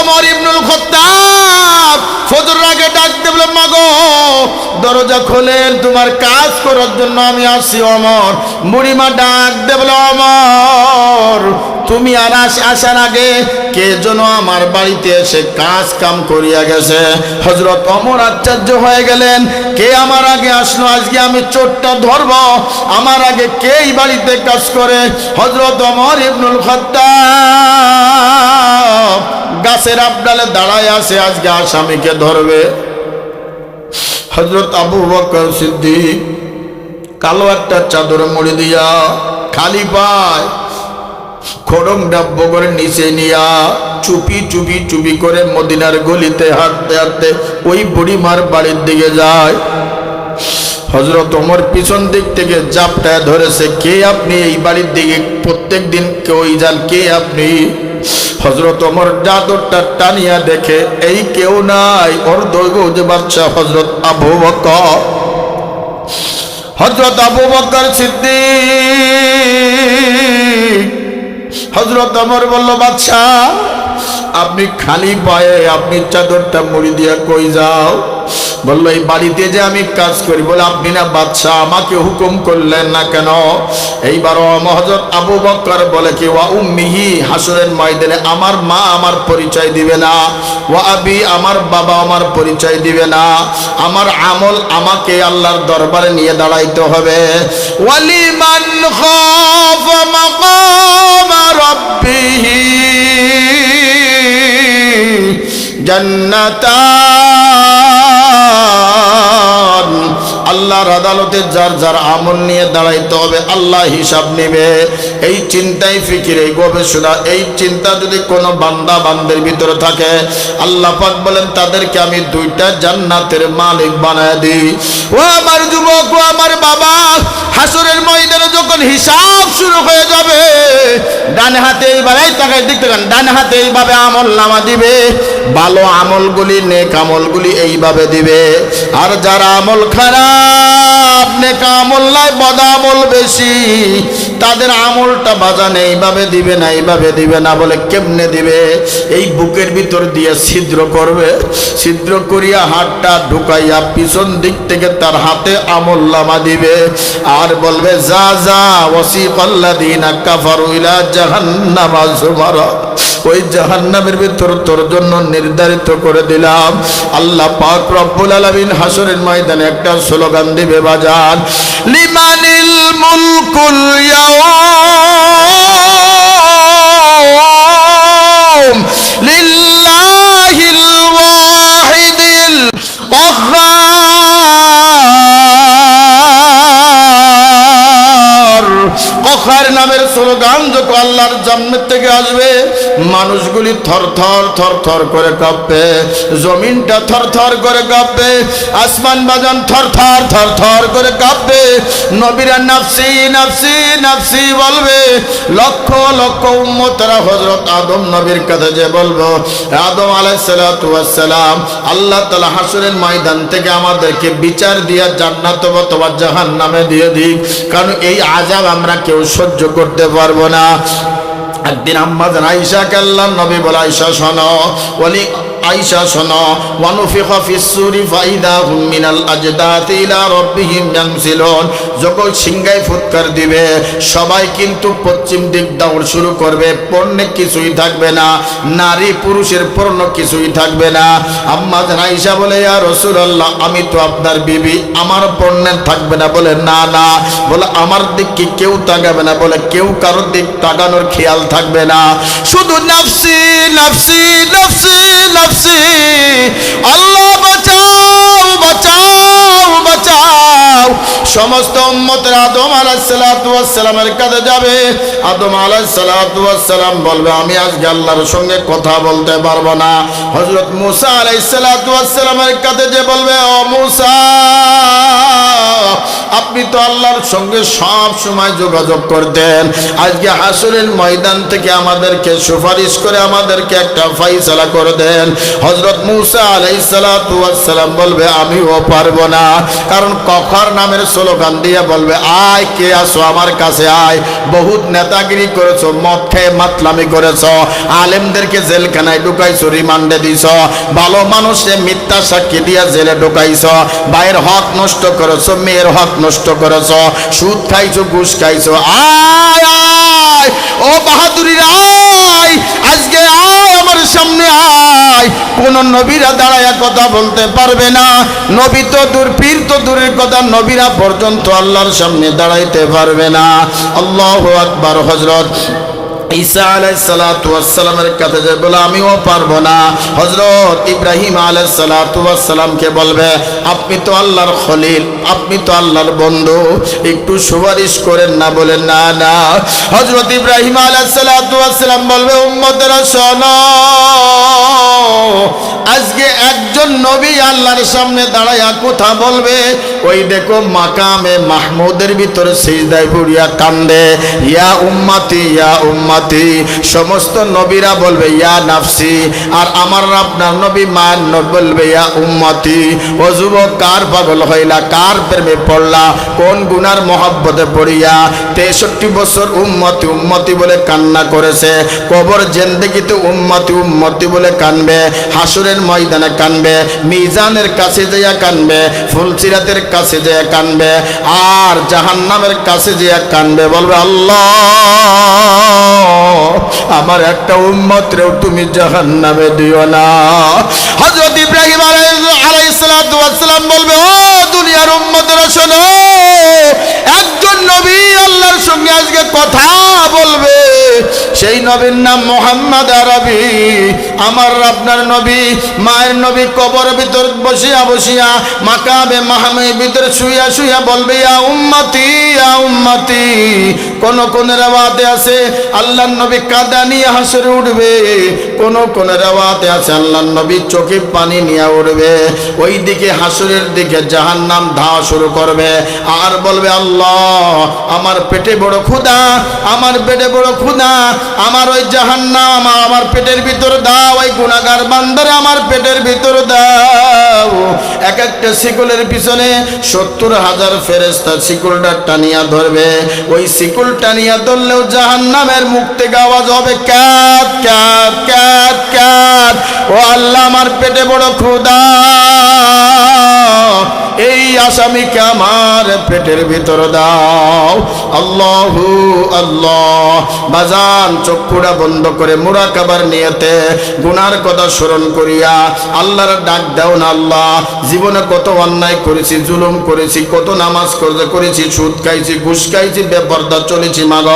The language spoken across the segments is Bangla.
ওমর ইবনুল খাত্তাব ফজর আগে ডাক দেবল, মাগো দরজা খোলেন, তোমার কাজ করার জন্য আমি আসি। ওমর বুড়িমা ডাক দেবল, ওমর তুমি আর আসার আগে কে যেন আমার বাড়িতে এসে কাজ কাম করিয়া গেছে। হযরত ওমর আশ্চর্য হয়ে গেলেন, কে আমার আগে আসলো, আজকে আমি চোরটা ধরব, আমার আগে কে এই বাড়িতে কাজ করে। হযরত ওমর ইবনুল খাত্তাব গাছের আবডালে দাঁড়ায় আছে, আজকে আসামিকে ধরবে। হযরত আবু বকর সিদ্দিক কালো একটা চাদর মুড়ি দিয়া খালি পায় খড়ম ডাব্য করে নিচে নিয়া চুপি চুপি চুপি করে মদিনার গলিতে হাঁটতে হাঁটতে ওই বুড়িমার বাড়ির দিকে যায়। হযরত ওমর পিছন দিক থেকে জাপটায় ধরেছে, কে আপনি, এই বাড়ির দিকে প্রত্যেক দিন কেউই যান, কে আপনি? হযরত ওমর চাদরটা টানিয়া দেখে এই কেউ নাই, ওর দৈগজ বাদশা হযরত আবু বকর। হযরত আবু বকর সিদ্দিক হযরত ওমর বলল, বাদশা আপনি খালি পায়ে আপনি চাদরটা মুড়ি দিয়া কই যাও? বলল, এই বাড়িতে যে আমি কাজ করি। বলে, আপনি না বাদশা, আমাকে হুকুম করলেন না কেন? এইবার হযরত আবু বকর বলে কি, ওয়া উম্মিহি, হাসরের ময়দানে আমার মা আমার পরিচয় দিবে না, ওয়া আবি, আমার বাবা আমার পরিচয় দিবে না, আমার আমল আমাকে আল্লাহর দরবারে নিয়ে দাঁড়াইতে হবে। ওয়ালিমান খাফা মাকাম রাব্বিহি জান্নাতান, আল্লাহর আদালতে যার যার আমল নিয়ে দাঁড়াইতে হবে, আল্লাহ হিসাব নেবে। এই চিন্তাই ফিকির, এই গবেষণা, এই চিন্তা যদি কোনো বান্দা বান্দের ভিতরে থাকে, আল্লাহ পাক বলেন তাদেরকে আমি দুইটা জান্নাতের মালিক বানায় দিই। ও আমার যুবক, ও আমার বাবা, হাসরের ময়দানে যখন হিসাব শুরু হয়ে যাবে, ডান হাতে এইভাবে তাকাই দেখতে পান, ডান হাতে এইভাবে আমল নামা দিবে, ভালো আমলগুলি নেক আমলগুলি এইভাবে দিবে, আর যারা আমল খারাপ নেক আমল নাই বদ আমল বেশি, তাদের আমলটা বাজানে এইভাবে দিবে না, এইভাবে দিবে না। বলে কেমনে দিবে? এই বুকের ভিতর দিয়ে ছিদ্র করবে, ছিদ্র করিয়া হাতটা ঢুকাইয়া পিছন দিক থেকে তার হাতে আমল নামা দিবে, আর বলবে যা যা ওয়াসিকাল্লাযীনা কাফারু ইলা জাহান্নামা যুমারা, ওই জাহান্নামের ভিতর তোর জন্য নির্ধারিত করে দিলাম। আল্লাহ পাক রব্বুল আলামিন হাসরের ময়দানে একটা স্লোগান দিবে, বাজান, লিমানিল মুলকুল ইয়াউম লিল্লাহিল ওয়াহিদিল কাহ্হার। কখার নামের স্লোগান যখন আল্লাহর জান্নাত থেকে আসবে, মানুষগুলি থরথর থরথর করে কাঁপবে, জমিনটা থরথর করে কাঁপবে, আসমান বাজান থরথর থরথর করে কাঁপবে, নবীরা নাফসি নাফসি নাফসি বলবে, লক্ষ লক্ষ উম্মতরা হযরত আদম নবীর কাছে যে বলবো, আদম আলাইহিস সালাতু ওয়াস সালাম, আল্লাহ তাআলা হাসরের ময়দান থেকে আমাদেরকে বিচার দিয়া জান্নাত অথবা জাহান্নামে দিয়ে দিক, কারণ এই আযাব আমরা কেউ সহ্য করতে পারবো না। একদিন আম্মা জান আয়েশাকে আল্লাহর নবী বলে, আয়েশা শোনো, ওয়ালি আয়েশা শোনো, ওয়ানুফিখা ফিস-সূরি ফাইদা হুম মিনাল আজদাতি ইলা রাব্বিহিম ইয়ানসিলুন, যখন সিংহায় ফুৎকার দিবে সবাই কিন্তু পশ্চিম দিক দৌড় শুরু করবে, পণ্যে কিছুই থাকবে না, নারী পুরুষের পণ্য কিছুই থাকবে না। আম্মা জান আয়েশা বলে, ইয়া রাসূলুল্লাহ, আমি তো আপনার বিবি, আমার পণ্যে থাকবে না? বলে, না না। বলে, আমার দিক কি কেউ তাকাবে না? বলে, কেউ কারোর দিক তাকানোর খেয়াল থাকবে না, শুধু নাফসি নাফসি নাফসি নাফসি, আল্লাহ বাঁচাও বাঁচাও বাঁচাও। সমস্ত উম্মতের আদম আলাইহিস সালাতু ওয়াস সালামের কাছে যাবে, আদম আলাইহিস সালাতু ওয়াস সালাম বলবে, আমি আজকে আল্লাহর সঙ্গে কথা বলতে পারবো না। হযরত মূসা আলাইহিস সালাতু ওয়াস সালামের কাছে যে বলবে, ও মূসা, আপনি তো আল্লাহর সঙ্গে সব সময় যোগাযোগ করতেন, আজকে হাসরের ময়দান থেকে আমাদেরকে সুপারিশ করে আমাদেরকে একটা ফয়সালা করে দেন। হযরত মূসা আলাইহিস সালাতু ওয়াস সালাম বলবে, আমিও পারবো না, কারণ কফার নামের স্লোগান দিয়ে বলবে, আয় কে আসো আমার কাছে আয়। বহুত নেতাগিরি করেছো, মদ খেয়ে মাতলামি করেছো, আলেমদেরকে জেলখানায় ঢুকাইছো, রিমান্ডে দিছ, ভালো মানুষে মিথ্যা সাক্ষী দিয়া জেলে ঢুকাইছ, ভাইয়ের হক নষ্ট করেছো, মেয়ের হক নষ্ট করেছো, সুদ খাইছো, ঘুষ খাইছো। আয় আয় ও বাহাদুরির আয়, আজকে আয় আমার সামনে আয়। কোন নবীরা দাঁড়ায়া কথা বলতে পারবে না, নবী তো দূর, পীর তো দূরের কথা, নবীরা পর্যন্ত আল্লাহর সামনে দাঁড়াইতে পারবে না। আল্লাহু আকবার। হযরত ঈসা আলাইহিস সালাতু ওয়াস সালামের কাছে যে বলে আমিও পারবো না, হযরত ইব্রাহিম আলাইহিস সালাতু ওয়াস সালামকে বলবে, আপনি তো আল্লাহর খলিল, আপনি তো আল্লাহর বন্ধু, একটু সুপারিশ করেন না। বলেন না না। হযরত ইব্রাহিম আলাইহিস সালাতু ওয়াস সালাম বলবে, উম্মতেরা শোনো, আজকে একজন নবী আল্লাহর সামনে দাঁড়ায়া কথা বলবে, ওই দেখো মাকামে মাহমুদের ভিতরে সিজদায় পড়িয়া কান্দে, ইয়া উম্মতি ইয়া উম্মতি। সমস্ত নবীরা বলবে ইয়া নাফসি, আর আমার আপনার নবী মান বলবে ইয়া উম্মতি। ও যুবক, কার পাগল হইলা, কার প্রেমে পড়লা, কোন গুনার মহব্বতে পড়িয়া 63 বছর উম্মতি উম্মতি বলে কান্না করেছে। কবর জিন্দেগিতে উম্মতি উম্মতি বলে কানবে, হাসুরের ময়দানে কানবে, মিজানের কাছে যেয়া কানবে, ফুলসিরাতের কাছে যেয়া কানবে, আর জাহান্নামের কাছে যেয়া কানবে। বলবে, আল্লাহ আমার একটা উম্মতরেও তুমি জাহান্নামে দিও না। হযরত ইব্রাহিম আলাইহিস সালাতু ওয়াস সালাম বলবে, ও দুনিয়ার উম্মতরা শোনো, একজন নবী আল্লাহর সঙ্গে আজকে কথা বলবে, সেই নবীর নাম মুহাম্মদ আরবি। আমার আপনার নবী, মায়ের নবী কবরের ভিতর বসিয়া বসিয়া, মাকামে মাহমুদের ভিতর শুইয়া শুইয়া বলবে, ইয়া উম্মতি ইয়া উম্মতি। কোন কোন রাওয়াতে আছে আল্লাহর নবী কাঁদা নিয়ে হাসরে উঠবে, কোন কোন রাওয়াতে আছে আল্লাহর নবী চোখে পানি নিয়ে উঠবে। ওই দিকে হাসরের দিকে জাহান্নাম ধাওয়া শুরু করবে, আর বলবে, আল্লাহ আমার পেটে বড় ক্ষুধা, আমার পেটে বড় ক্ষুধা, আমার ওই জাহান্নাম আমার পেটের ভিতর দাও, ওই গুনাহগার বান্দারে আমার পেটের ভিতর দাও। এক একটা শিকলের পিছনে 70,000 ফেরেশতা শিকলটা টানিয়া ধরবে। ওই শিকল টানিয়া ধরলেও জাহান্নামের মুখ থেকে আওয়াজ হবে, ক্যাত ক্যাত ক্যাত ক্যাত। ও আল্লাহ আমার পেটে বড় ক্ষুধা, এই আসামিকে আমার পেটের ভিতর দাও। আল্লাহু আল্লাহ। বাজান চক্ষুটা বন্ধ করে মুরাকাবার নিয়তে গুনার কথা স্মরণ করিয়া আল্লাহর ডাক দাও না। আল্লাহ জীবনে কত অন্যায় করেছি, জুলুম করেছি, কত নামাজ করেছি, সুদ খাইছি, ঘুষ খাইছি, বেপরদা চলেছি। মাগ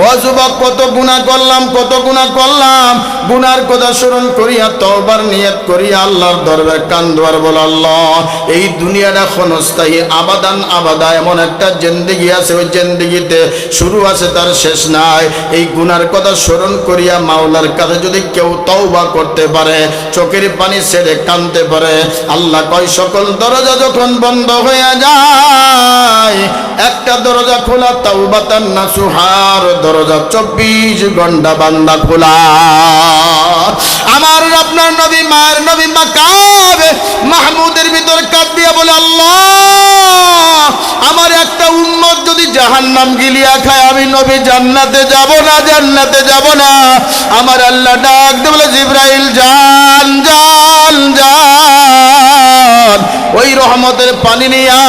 ও যুবক, কত গুনাহ করলাম, কত গুনাহ করলাম। গুনার কথা স্মরণ করিয়া তওবার নিয়ত করিয়া আল্লাহর দরবারে কান্দোয়ার বল, আল্লাহ এই দুনিয়াটা ক্ষণস্থায়ী, আবাদান আবাদা, এমন একটা জিন্দেগি আছে, ওই জিন্দেগিতে শুরু আছে তার শেষ নাই। এই গুনার কথা স্মরণ করিয়া মাওলার কাছে যদি কেউ তওবা করতে পারে, চোখের পানি ছেড়ে কাঁদতে পারে, আল্লাহ কয় সকল দরজা যখন বন্ধ হয়ে যায়, একটা দরজা খোলা, তাওবাতান নাসুহার দরজা 24 ঘন্টা বান্দা খোলা। আমার আপনার নবী, মায়ের নবী মাকামে মাহমুদের ভিতর কাঁদ দিয়া বলে, আল্লাহ আমার একটা উম্মত যদি জাহান্নাম গিলিয়া খায়, আমি নবী জান্নাতে যাব না, জান্নাতে যাব না। আমার আল্লাহ ডাক দিয়ে বলে, জিবরাইল যান যান যান, ওই রহমতের পানি নিয়া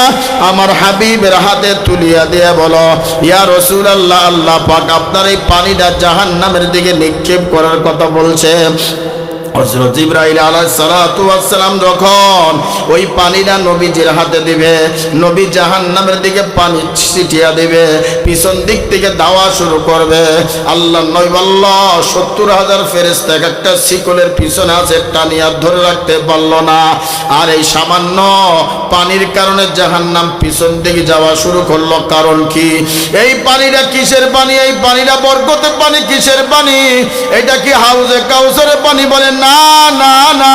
আমার হাবিবের হাতে তুলিয়া দিয়া বলো, ইয়া রাসূলুল্লাহ, আল্লাহ পাক আপনার এই পানিটা জাহান্নামের দিকে নিক্ষেপ করার কথা বলছে। হযরত জিবরাইল আলাইহিস সালাতু ওয়াস সালাম যখন ওই পানিটা নবীজির হাতে দিবে, নবী জাহান্নামের দিকে পানি ছিটিয়ে দিবে, পিছন দিক থেকে দাওয়া শুরু করবে। আল্লাহ নবী আল্লাহ 70,000 ফেরেশতা একটা শিকলের পিছনে আছে, টানিয়া ধরে রাখতে পারল না। আর এই সামান্য পানির কারণে জাহান্নাম পিছন দিকে যাওয়া শুরু করলো। কারণ কি? এই পানিটা কিসের পানি? এই পানিটা বরকতের পানি। কিসের পানি? এটা কি হাউজে কাউসারের পানি? বলেন না না না।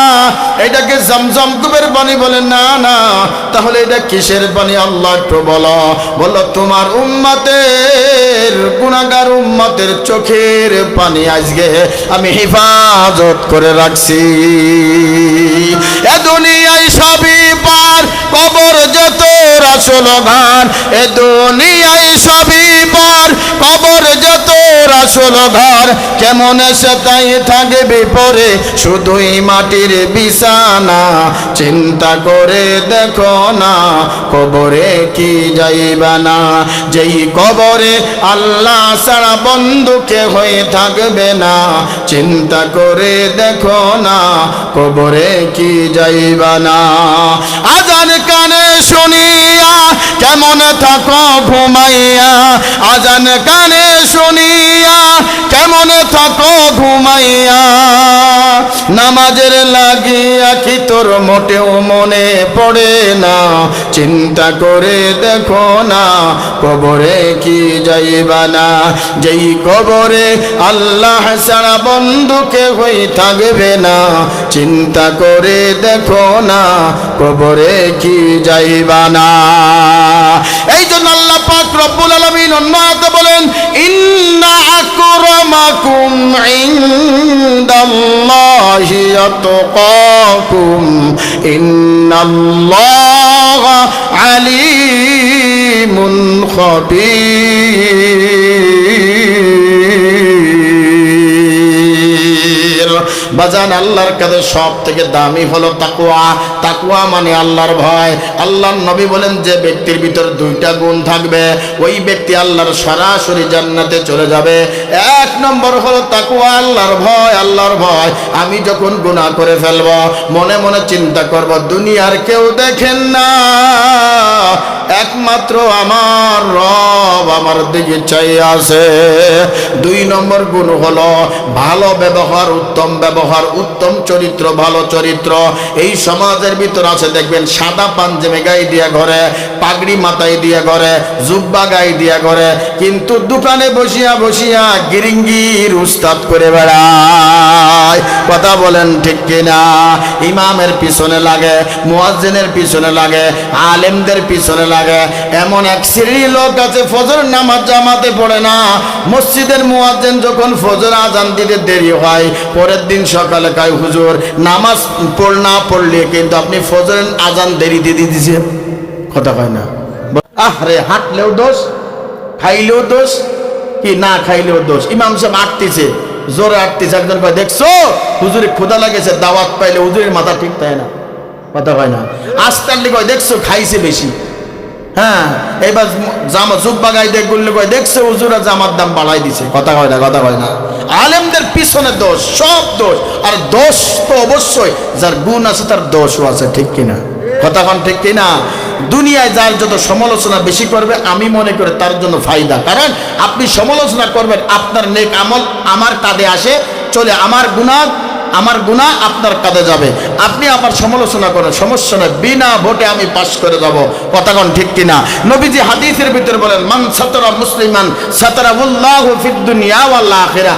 এটাকে জমজম কুবের পানি? বলেন না না। তাহলে এটা কিসের পানি? আল্লাহ একটু বলো, বলো তোমার উম্মতের, গুনাহগার উম্মতের চোখের পানি আজকে আমি হেফাজত করে রাখছি। দুনিয়ায় সবই পার, কবর যে তোর আসল ঘর। এ দুনিয়ায় সবই পার, কবর যে তোর আসল ঘর। কেমন সে তাই থাকবে পরে, শুধুই মাটির বিছানা। চিন্তা করে দেখো না, কবরে কি যাইবা না। যেই কবরে আল্লাহ ছাড়া বন্ধু কেউ হয়ে থাকবে না। চিন্তা করে দেখো না, কবরে কি যাইবা না। আজান কানে শুনিয়া কেমন থাকো ঘুমাইয়া। আজান কানে শুনিয়া কেমন থাকো ঘুমাইয়া। নামাজের লাগিয়া কি তোর মোটেও মনে পড়ে না। চিন্তা করে দেখো না, কবরে কি যাইবা না। যেই কবরে আল্লাহ ছাড়া বন্ধু কেউ হয়ে থাকবে না। চিন্তা করে দেখো না, কবরে কি যাইবা না। এই জন্য আল্লাহ পাক রব্বুল আলামিন অন্য আয়াতে বলেন, ইন্না আকরামাকুম ইনদাল্লাহি আতকাকুম ইন্নাল্লাহা আলিমুন খাবীর। বাজান, আল্লাহর কাছে সব থেকে দামি হলো তাকওয়া। তাকওয়া মানে আল্লাহর ভয়। আল্লাহর নবী বলেন, যে ব্যক্তির ভিতর দুইটা গুণ থাকবে, ওই ব্যক্তি আল্লাহর সরাসরি জান্নাতে চলে যাবে। এক নম্বর হলো তাকওয়া, আল্লাহর ভয়। আল্লাহর ভয়, আমি যখন গুনাহ করে ফেলব, মনে মনে চিন্তা করব, দুনিয়ার কেউ দেখেন না, একমাত্র আমার রব আমার দিকে চাই আছে। দুই নম্বর গুণ হলো ভালো ব্যবহার, উত্তম ব্যবহার, উত্তম চরিত্র, ভালো চরিত্র। এই সমাজের ভিতর আছে দেখবেন, সাদা পাঞ্জাবি গায়ে দিয়া ঘরে, পাগড়ি মাথায় দিয়া ঘরে, জুব্বা গায়ে দিয়া ঘরে, কিন্তু দোকানে বসিয়া বসিয়া গিরিঙ্গির উস্তাদ করে বেড়ায়। কথা বলেন ঠিক কিনা? ইমামের পিছনে লাগে, মুয়াজ্জিনের পিছনে লাগে, আলেমদের পিছনে লাগে। এমন এক শ্রেণীর লোক আছে, ফজর নামাজ জামাতে পড়ে না। মসজিদের মুয়াজ্জিন যখন ফজর আজান দিতে দেরি হয়, পরের দিন সকালে কয়, হুজুর নামাজ না পড়লে কিন্তু আপনি ফজরের আজান দেরি দিয়ে দিয়েছেন। কথা কয় না? আরে হাঁটলেও দোষ, খাইলেও দোষ, কি না খাইলেও দোষ। ইমাম সাহেব আটতেছে, জোরে আটতেছে, একজন কয়, দেখছো হুজুরে ক্ষুধা লাগেছে, দাওয়াত পাইলে হুজুরের মাথা ঠিক তাই না। কথা কয় না? আস্তারলি কয়, দেখছো খাইছে বেশি। হ্যাঁ, এবার জামা জুব্বা গায়ে দিয়ে গুললে কয়, দেখছো হুজুরা জামার দাম বাড়াই দিছে। কথা কয় না? কথা কয় না? আলেমদের পিছনে দোষ, সব দোষ। আর দোষ তো অবশ্যই, যার গুণ আছে তার দোষও আছে, ঠিক কিনা? কথা কন ঠিক কিনা? দুনিয়ায় যার যত সমালোচনা বেশি করবে, আমি মনে করি তার জন্য ফায়দা। কারণ আপনি সমালোচনা করবেন, আপনার নেক আমল আমার কাঁধে আসে চলে, আমার গুনাহ আপনার কাঁধে যাবে। আপনি আমার সমালোচনা করেন, সমস্যা নয়, বিনা ভোটে আমি পাশ করে যাব। কথা কন ঠিক কিনা? নবীজি হাদিসের ভিতরে বলেন, মান সাতারা মুসলিমান সাতারাহুল্লাহু ফিদ দুনিয়া ওয়াল আখিরাহ।